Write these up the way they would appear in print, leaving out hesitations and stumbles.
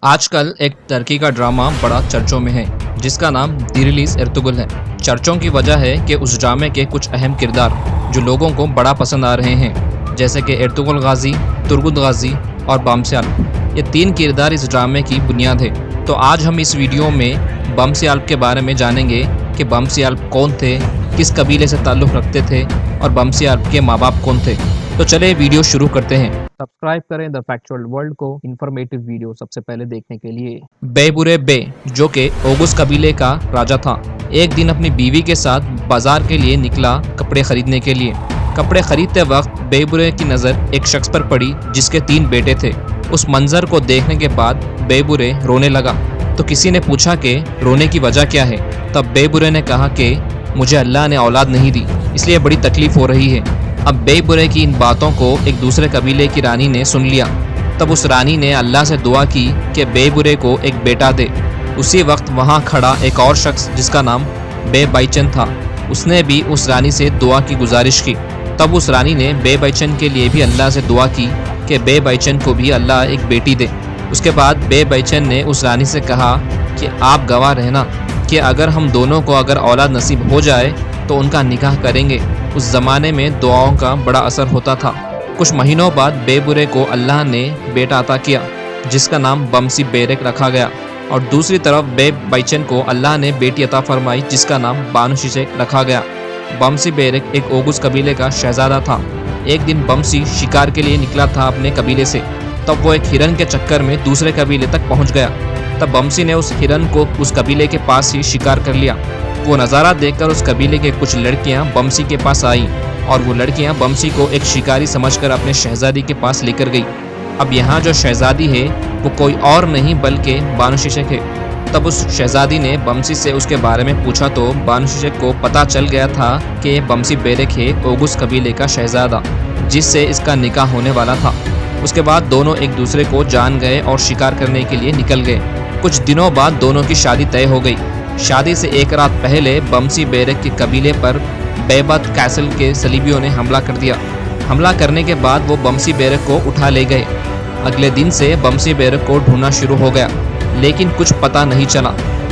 आजकल एक टर्की का ड्रामा बड़ा चर्चों में है जिसका नाम दी रिलीज एर्तुगरुल है। चर्चों की वजह है कि उस ड्रामे के कुछ अहम किरदार जो लोगों को बड़ा पसंद आ रहे हैं, जैसे कि एर्तुगरुल गाजी, तुर्गुत गाजी और बमसी आल्प। ये तीन किरदार इस ड्रामे की बुनियाद है। तो आज हम इस वीडियो में बमसी आल्प के बारे में जानेंगे कि बमसी आल्प कौन थे, किस कबीले से ताल्लुक़ रखते थे और बमसी आल्प के माँ बाप कौन थे। तो चले वीडियो शुरू करते हैं। सब्सक्राइब करें द फैक्चुअल वर्ल्ड को इन्फॉर्मेटिव वीडियो सबसे पहले देखने के लिए। बेबुरे बे जो कि ओगुस कबीले का राजा था, एक दिन अपनी बीवी के साथ बाजार के लिए निकला कपड़े खरीदने के लिए। कपड़े खरीदते वक्त बेबुरे की नज़र एक शख्स पर पड़ी जिसके 3 बेटे थे। उस मंजर को देखने के बाद बेबुरे रोने लगा। तो किसी ने पूछा कि रोने की वजह क्या है। तब बेबुरे ने कहा कि मुझे अल्लाह ने औलाद नहीं दी, इसलिए बड़ी तकलीफ हो रही है। अब बेबुरे की इन बातों को एक दूसरे कबीले की रानी ने सुन लिया। तब उस रानी ने अल्लाह से दुआ की कि बेबुरे को एक बेटा दे। उसी वक्त वहाँ खड़ा एक और शख्स जिसका नाम बेबाइचन था, उसने भी उस रानी से दुआ की गुजारिश की। तब उस रानी ने बेबाइचन के लिए भी अल्लाह से दुआ की कि बेबाइचन को भी अल्लाह एक बेटी दे। उसके बाद बेबाइचन ने उस रानी से कहा कि आप गवाह रहना कि अगर हम दोनों को अगर औलाद नसीब हो जाए तो उनका निकाह करेंगे। उस ज़माने में दुआओं का बड़ा असर होता था। कुछ महीनों बाद बेबुरे को अल्लाह ने बेटा अता किया जिसका नाम बमसी बेरेक रखा गया, और दूसरी तरफ बेबाइचन को अल्लाह ने बेटी अता फरमाई जिसका नाम बानु शिशेक रखा गया। बमसी बेरेक एक ओगुस कबीले का शहजादा था। एक दिन बमसी शिकार के लिए निकला था अपने कबीले से। तब वो एक हिरन के चक्कर में दूसरे कबीले तक पहुंच गया। तब बमसी ने उस हिरन को उस कबीले के पास ही शिकार कर लिया। वो नज़ारा देखकर उस कबीले के कुछ लड़कियां बमसी के पास आई और वो लड़कियां बमसी को एक शिकारी समझकर अपने शहजादी के पास लेकर गई। अब यहाँ जो शहजादी है वो कोई और नहीं बल्कि बानु शिशेक है। तब उस शहजादी ने बमसी से उसके बारे में पूछा तो बानु शिशेक को पता चल गया था कि बमसी बेरेक है ओगुस कबीले का शहजादा जिससे इसका निकाह होने वाला था। उसके बाद दोनों एक दूसरे को जान गए और शिकार करने के लिए निकल गए। कुछ दिनों बाद दोनों की शादी तय हो गई। शादी से एक रात पहले बमसी बेरेक के कबीले पर बेबत कैसल के सलीबियों ने हमला कर दिया। हमला करने के बाद वो बमसी बेरेक को उठा ले गए। अगले दिन से बमसी बेरेक को ढूंढना शुरू हो गया, लेकिन कुछ पता नहीं चला।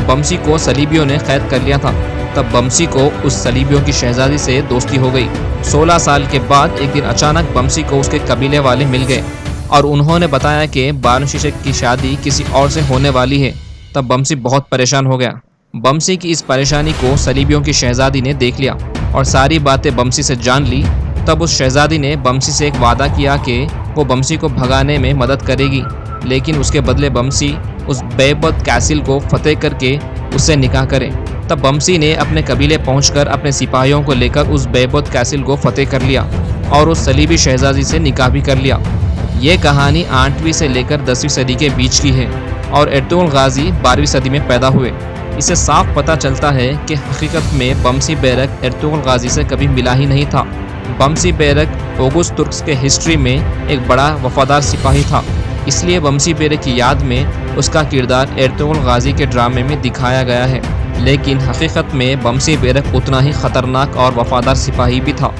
बमसी को सलीबियों ने कैद कर लिया था। तब बमसी को उस सलीबियों की शहजादी से दोस्ती हो गई। 16 साल के बाद एक दिन अचानक बमसी को उसके कबीले वाले मिल गए और उन्होंने बताया कि बानु शिशेक की शादी किसी और से होने वाली है। तब बमसी बहुत परेशान हो गया। बमसी की इस परेशानी को सलीबियों की शहजादी ने देख लिया और सारी बातें बमसी से जान ली। तब उस शहजादी ने बमसी से एक वादा किया कि वो बमसी को भगाने में मदद करेगी, लेकिन उसके बदले बमसी उस बेबत कैसल को फतेह करके उससे निकाह करे। तब बमसी ने अपने कबीले पहुंचकर अपने सिपाहियों को लेकर उस बेबत कैसल को फतेह कर लिया और उस सलीबी शहजादी से निकाह भी कर लिया। ये कहानी 8वीं से लेकर 10वीं सदी के बीच की है और एर्तुगरुल गाजी 12वीं सदी में पैदा हुए। इससे साफ पता चलता है कि हकीकत में बमसी बेरेक एर्तुगरुल गाजी से कभी मिला ही नहीं था। बमसी बेरेक ओगुस तुर्क्स के हिस्ट्री में एक बड़ा वफादार सिपाही था, इसलिए बमसी बेरेक की याद में उसका किरदार एर्तुगरुल गाजी के ड्रामे में दिखाया गया है। लेकिन हकीकत में बमसी बेरेक उतना ही खतरनाक और वफादार सिपाही भी था।